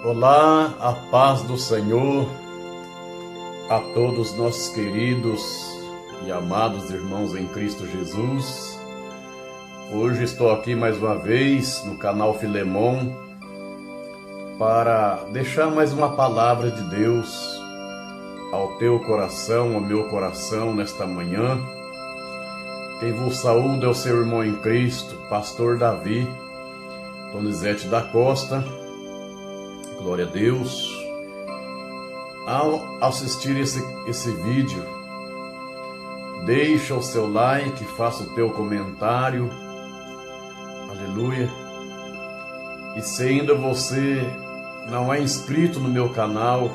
Olá, a paz do Senhor a todos nossos queridos e amados irmãos em Cristo Jesus. Hoje estou aqui mais uma vez no canal Filemon para deixar mais uma palavra de Deus ao teu coração, ao meu coração nesta manhã. Quem vos saúda é o seu irmão em Cristo, pastor Davi Donizete da Costa. Glória a Deus. Ao assistir esse vídeo, deixa o seu like, faça o teu comentário. Aleluia. E se ainda você não é inscrito no meu canal,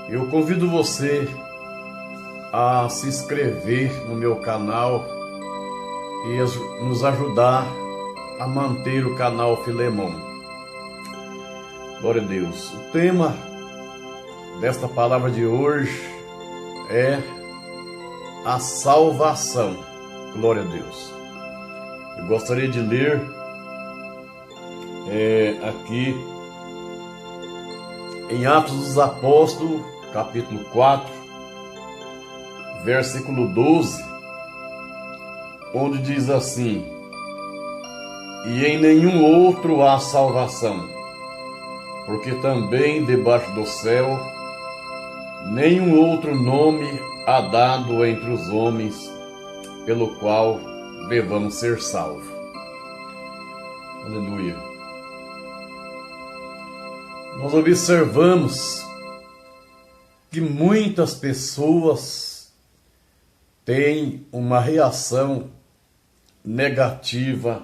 eu convido você a se inscrever no meu canal e nos ajudar a manter o canal Filemon. Glória a Deus. O tema desta palavra de hoje é a salvação. Glória a Deus. Eu gostaria de ler aqui em Atos dos Apóstolos, capítulo 4, versículo 12, onde diz assim: e em nenhum outro há salvação, porque também debaixo do céu nenhum outro nome há dado entre os homens pelo qual devamos ser salvos. Aleluia. Nós observamos que muitas pessoas têm uma reação negativa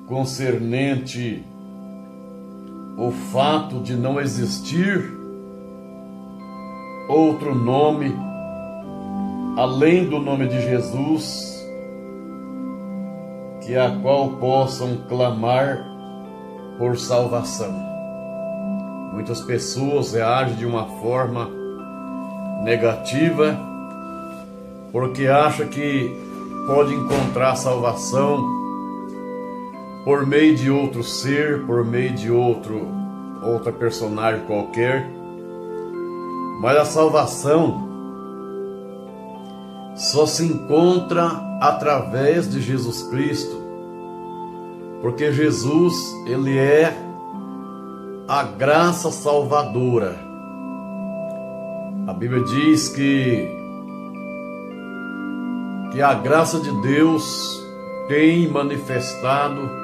concernente o fato de não existir outro nome além do nome de Jesus, que a qual possam clamar por salvação. Muitas pessoas reagem de uma forma negativa porque acham que pode encontrar salvação por meio de outro ser, por meio de outra personagem qualquer. Mas a salvação só se encontra através de Jesus Cristo, porque Jesus, ele é a graça salvadora. A Bíblia diz que a graça de Deus tem manifestado,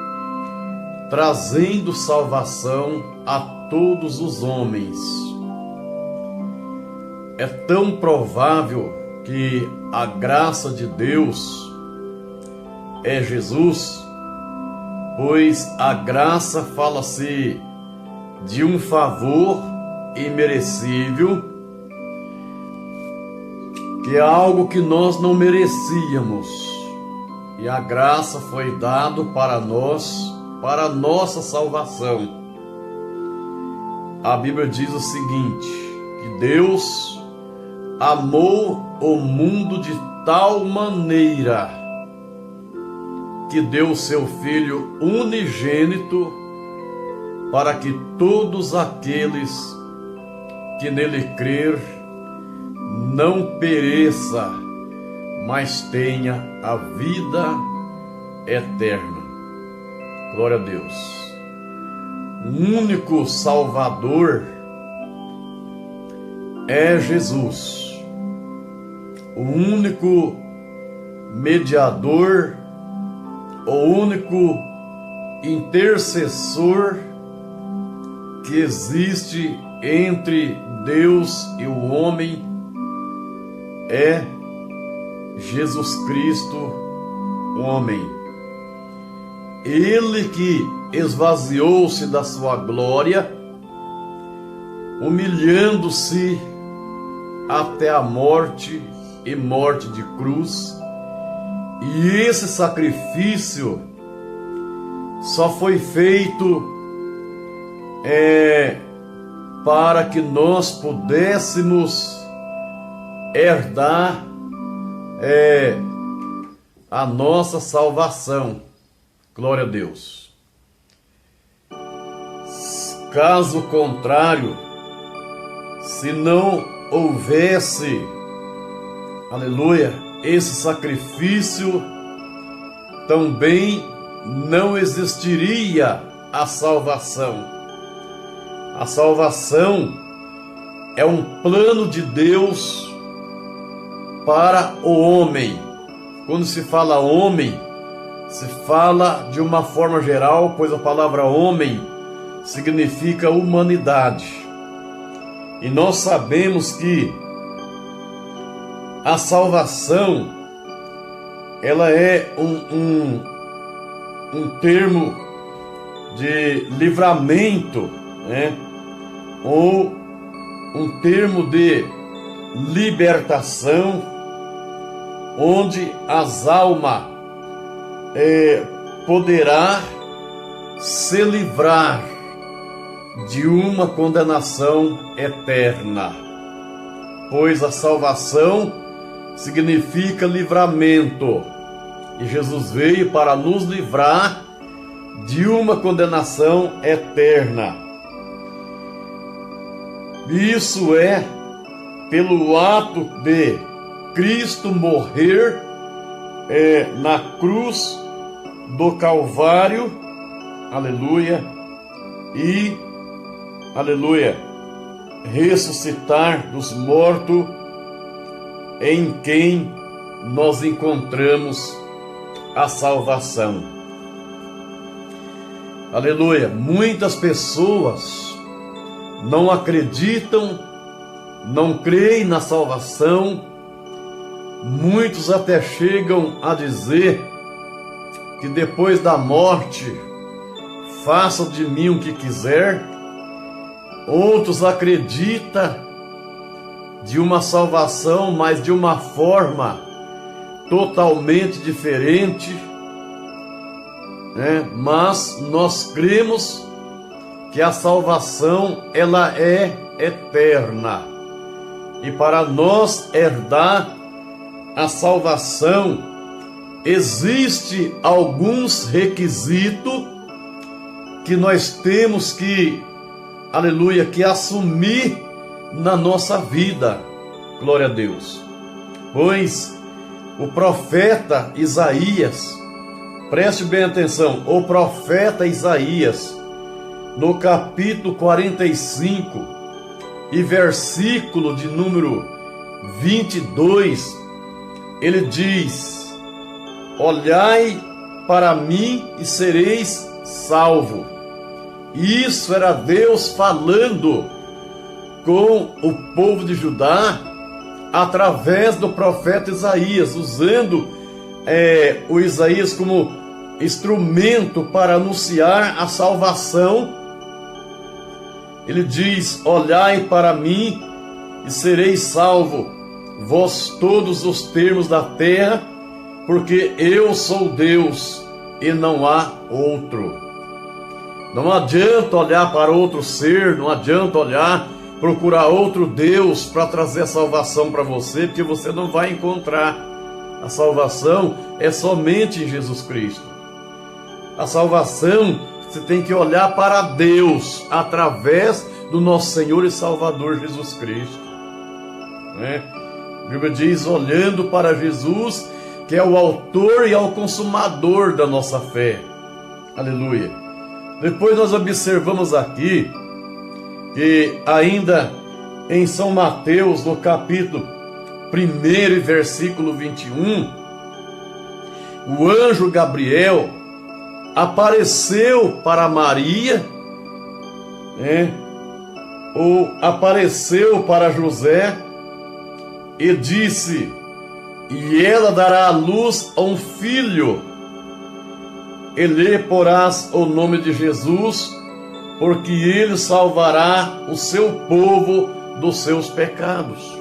trazendo salvação a todos os homens. É tão provável que a graça de Deus é Jesus, pois a graça fala-se de um favor imerecível, que é algo que nós não merecíamos, e a graça foi dada para nós, para a nossa salvação. A Bíblia diz o seguinte, que Deus amou o mundo de tal maneira que deu seu Filho unigênito para que todos aqueles que nele crer não pereça, mas tenha a vida eterna. Glória a Deus. O único Salvador é Jesus. O único mediador, o único intercessor que existe entre Deus e o homem é Jesus Cristo, o homem. Ele que esvaziou-se da sua glória, humilhando-se até a morte e morte de cruz. E esse sacrifício só foi feito para que nós pudéssemos herdar a nossa salvação. Glória a Deus. Caso contrário, se não houvesse, aleluia, esse sacrifício, também não existiria a salvação. A salvação é um plano de Deus para o homem. Quando se fala homem, se fala de uma forma geral, pois a palavra homem significa humanidade. E nós sabemos que a salvação, ela é um termo de livramento, né? Ou um termo de libertação, onde as almas poderá se livrar de uma condenação eterna, pois a salvação significa livramento, e Jesus veio para nos livrar de uma condenação eterna. Isso é pelo ato de Cristo morrer na cruz do Calvário, aleluia, e, aleluia, ressuscitar dos mortos, em quem nós encontramos a salvação. Aleluia. Muitas pessoas não acreditam, não creem na salvação. Muitos até chegam a dizer que depois da morte, faça de mim o que quiser. Outros acreditam de uma salvação, mas de uma forma totalmente diferente, né? Mas nós cremos que a salvação, ela é eterna, e para nós herdar a salvação existe alguns requisitos que nós temos que, aleluia, que assumir na nossa vida. Glória a Deus. Pois o profeta Isaías, preste bem atenção, o profeta Isaías, no capítulo 45 e versículo de número 22, ele diz: olhai para mim e sereis salvo. Isso era Deus falando com o povo de Judá através do profeta Isaías, usando o Isaías como instrumento para anunciar a salvação. Ele diz: olhai para mim e sereis salvo, vós todos os termos da terra, porque eu sou Deus e não há outro. Não adianta olhar para outro ser, não adianta procurar outro Deus para trazer a salvação para você, porque você não vai encontrar. A salvação é somente em Jesus Cristo. A salvação, você tem que olhar para Deus através do nosso Senhor e Salvador Jesus Cristo, né? A Bíblia diz: olhando para Jesus, que é o autor e é o consumador da nossa fé. Aleluia. Depois nós observamos aqui que ainda em São Mateus, no capítulo 1 e versículo 21, o anjo Gabriel apareceu para Maria, ou apareceu para José, e disse: e ela dará à luz a um filho, e lhe porás o nome de Jesus, porque ele salvará o seu povo dos seus pecados.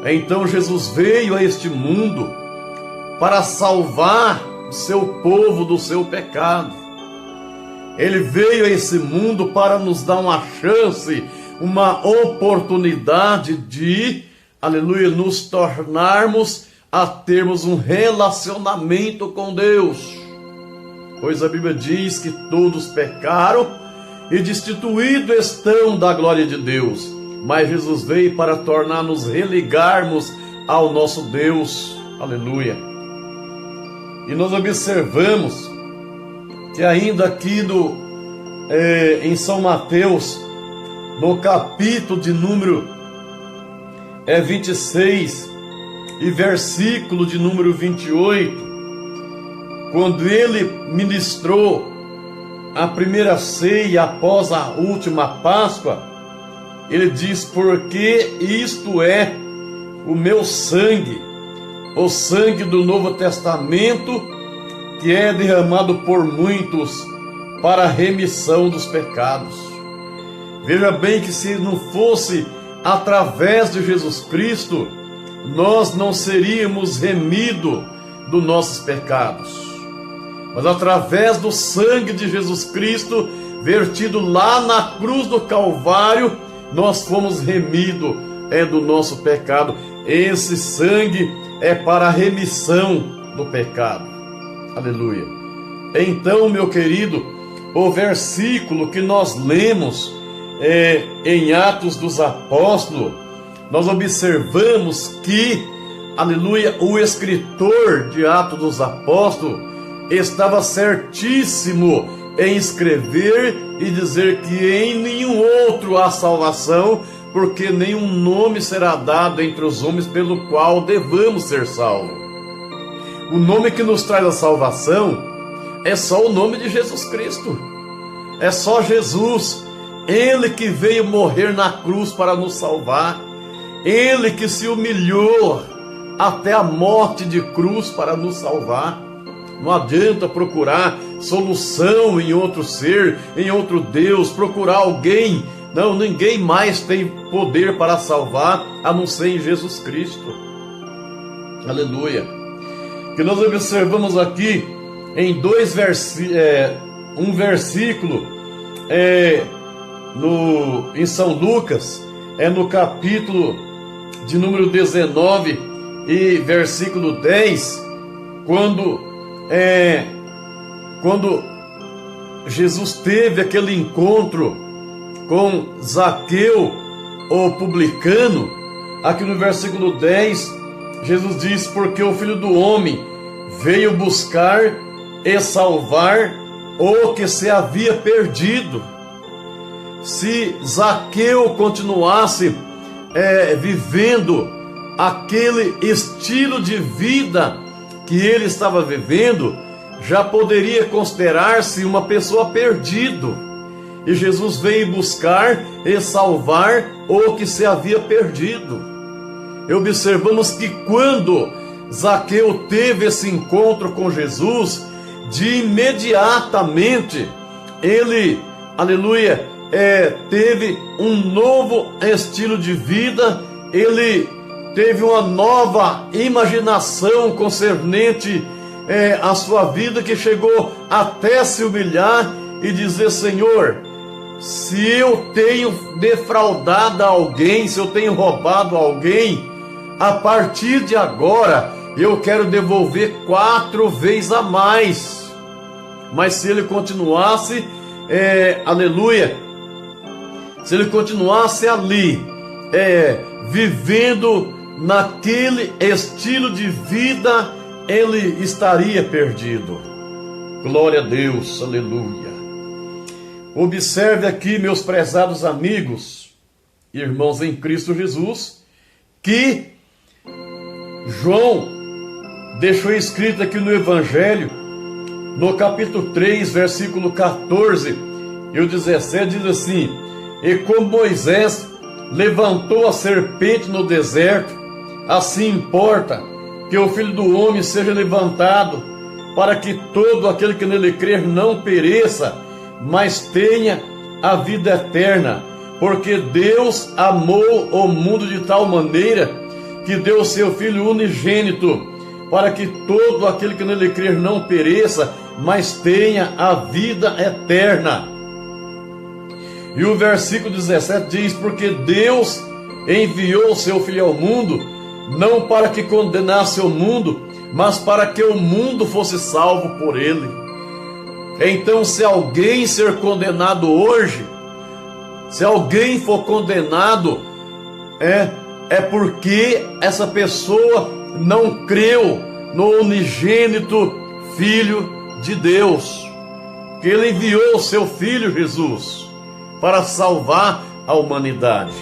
Então Jesus veio a este mundo para salvar o seu povo do seu pecado. Ele veio a esse mundo para nos dar uma chance, uma oportunidade de, aleluia, nos tornarmos a termos um relacionamento com Deus. Pois a Bíblia diz que todos pecaram e destituídos estão da glória de Deus. Mas Jesus veio para tornar-nos religarmos ao nosso Deus. Aleluia. E nós observamos que ainda aqui em São Mateus, no capítulo de número 26 e versículo de número 28, quando ele ministrou a primeira ceia após a última Páscoa, ele diz: porque isto é o meu sangue, o sangue do Novo Testamento, que é derramado por muitos para a remissão dos pecados. Veja bem que se não fosse através de Jesus Cristo, nós não seríamos remidos dos nossos pecados. Mas através do sangue de Jesus Cristo, vertido lá na cruz do Calvário, nós fomos remidos do nosso pecado. Esse sangue é para a remissão do pecado. Aleluia. Então, meu querido, o versículo que nós lemos em Atos dos Apóstolos, nós observamos que, aleluia, o escritor de Atos dos Apóstolos estava certíssimo em escrever e dizer que em nenhum outro há salvação, porque nenhum nome será dado entre os homens pelo qual devamos ser salvos. O nome que nos traz a salvação é só o nome de Jesus Cristo. É só Jesus, Ele que veio morrer na cruz para nos salvar, Ele que se humilhou até a morte de cruz para nos salvar. Não adianta procurar solução em outro ser, em outro Deus, procurar alguém. Não, ninguém mais tem poder para salvar a não ser em Jesus Cristo. Aleluia. Que nós observamos aqui em um versículo em São Lucas, no capítulo de número 19 e versículo 10, quando Jesus teve aquele encontro com Zaqueu, o publicano. Aqui no versículo 10, Jesus diz: porque o Filho do Homem veio buscar e salvar o que se havia perdido. Se Zaqueu continuasse vivendo aquele estilo de vida que ele estava vivendo, já poderia considerar-se uma pessoa perdido. E Jesus veio buscar e salvar o que se havia perdido. E observamos que quando Zaqueu teve esse encontro com Jesus, de imediatamente ele, aleluia, teve um novo estilo de vida, ele teve uma nova imaginação concernente à sua vida, que chegou até se humilhar e dizer: Senhor, se eu tenho defraudado alguém, se eu tenho roubado alguém, a partir de agora eu quero devolver 4 vezes a mais. Mas se ele continuasse, aleluia, se ele continuasse ali, vivendo naquele estilo de vida, ele estaria perdido. Glória a Deus, aleluia. Observe aqui, meus prezados amigos, irmãos em Cristo Jesus, que João deixou escrito aqui no Evangelho, no capítulo 3, versículo 14 e o 17, diz assim: e como Moisés levantou a serpente no deserto, assim importa que o Filho do Homem seja levantado, para que todo aquele que nele crer não pereça, mas tenha a vida eterna. Porque Deus amou o mundo de tal maneira que deu seu Filho unigênito, para que todo aquele que nele crer não pereça, mas tenha a vida eterna. E o versículo 17 diz: porque Deus enviou o seu Filho ao mundo, não para que condenasse o mundo, mas para que o mundo fosse salvo por ele. Então, se alguém ser condenado hoje, se alguém for condenado, é porque essa pessoa não creu no unigênito Filho de Deus, que Ele enviou o seu Filho Jesus para salvar a humanidade.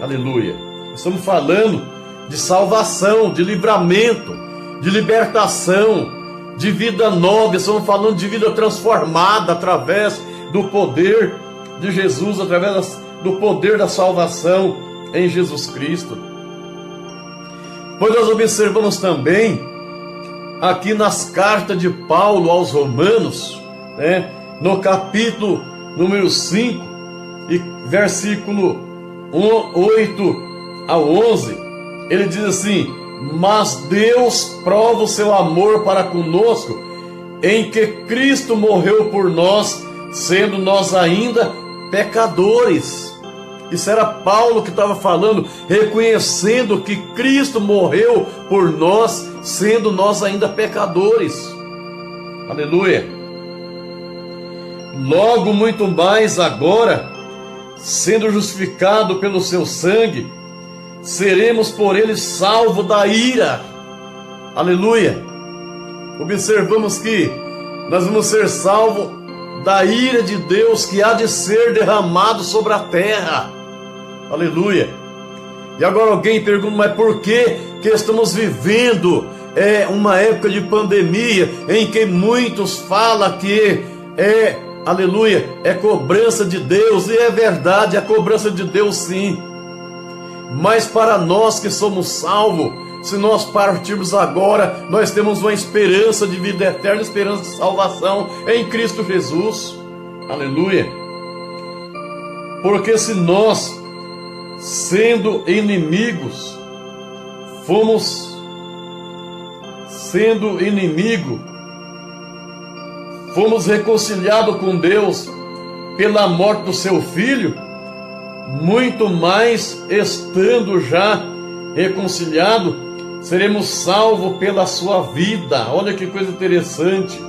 Aleluia. Estamos falando de salvação, de livramento, de libertação, de vida nova. Estamos falando de vida transformada através do poder de Jesus, através do poder da salvação em Jesus Cristo. Pois nós observamos também aqui nas cartas de Paulo aos Romanos, no capítulo número 5 e versículo 8 ao 11, ele diz assim: mas Deus prova o seu amor para conosco em que Cristo morreu por nós, sendo nós ainda pecadores. Isso era Paulo que estava falando, reconhecendo que Cristo morreu por nós, sendo nós ainda pecadores. Aleluia. Logo, muito mais agora, sendo justificado pelo seu sangue, seremos por ele salvos da ira. Aleluia. Observamos que nós vamos ser salvos da ira de Deus que há de ser derramado sobre a terra. Aleluia. E agora alguém pergunta, mas por que estamos vivendo uma época de pandemia em que muitos falam que aleluia, é cobrança de Deus? E é verdade, é cobrança de Deus sim. Mas para nós que somos salvos, se nós partirmos agora, nós temos uma esperança de vida eterna, esperança de salvação em Cristo Jesus. Aleluia. Porque se nós, sendo inimigos, fomos reconciliados com Deus pela morte do seu Filho, muito mais, estando já reconciliados, seremos salvos pela sua vida. Olha que coisa interessante.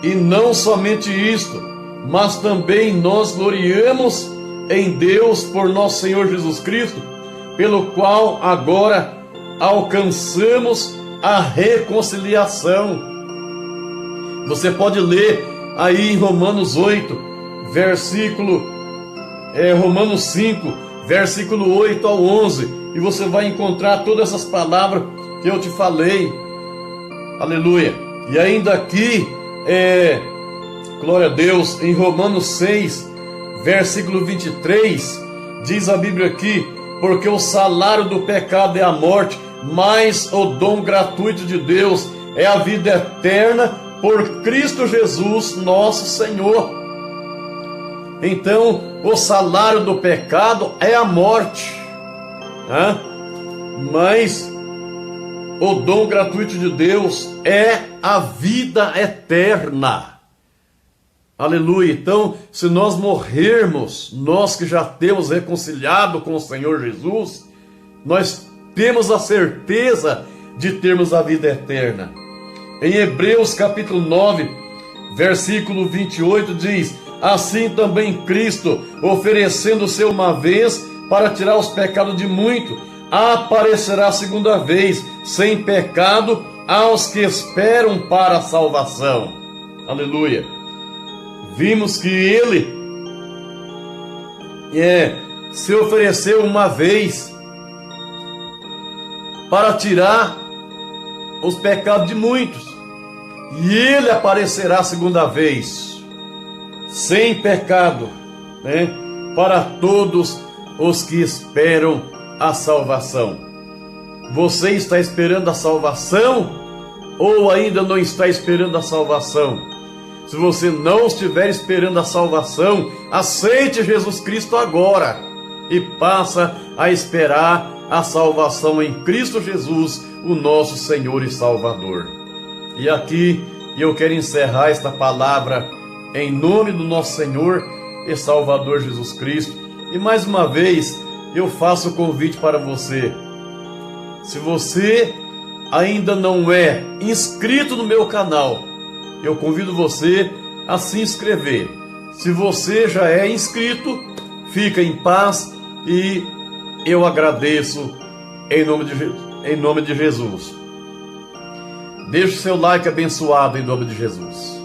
E não somente isto, mas também nós gloriamos em Deus por nosso Senhor Jesus Cristo, pelo qual agora alcançamos a reconciliação. Você pode ler aí em Romanos 8, Romanos 5, versículo 8 ao 11, e você vai encontrar todas essas palavras que eu te falei. Aleluia. E ainda aqui, glória a Deus, em Romanos 6, versículo 23, diz a Bíblia aqui: porque o salário do pecado é a morte, mas o dom gratuito de Deus é a vida eterna por Cristo Jesus, nosso Senhor. Então, o salário do pecado é a morte, mas o dom gratuito de Deus é a vida eterna. Aleluia. Então, se nós morrermos, nós que já temos reconciliado com o Senhor Jesus, nós temos a certeza de termos a vida eterna. Em Hebreus capítulo 9, versículo 28 diz: assim também Cristo, oferecendo-se uma vez para tirar os pecados de muito, aparecerá segunda vez, sem pecado, aos que esperam para a salvação. Aleluia. Vimos que Ele se ofereceu uma vez para tirar os pecados de muitos, e Ele aparecerá segunda vez, sem pecado, para todos os que esperam a salvação. Você está esperando a salvação ou ainda não está esperando a salvação? Se você não estiver esperando a salvação, aceite Jesus Cristo agora e passa a esperar a salvação em Cristo Jesus, o nosso Senhor e Salvador. E aqui eu quero encerrar esta palavra em nome do nosso Senhor e Salvador Jesus Cristo. E mais uma vez eu faço o convite para você. Se você ainda não é inscrito no meu canal, eu convido você a se inscrever. Se você já é inscrito, fica em paz e eu agradeço em nome de Jesus. Deixe seu like abençoado em nome de Jesus.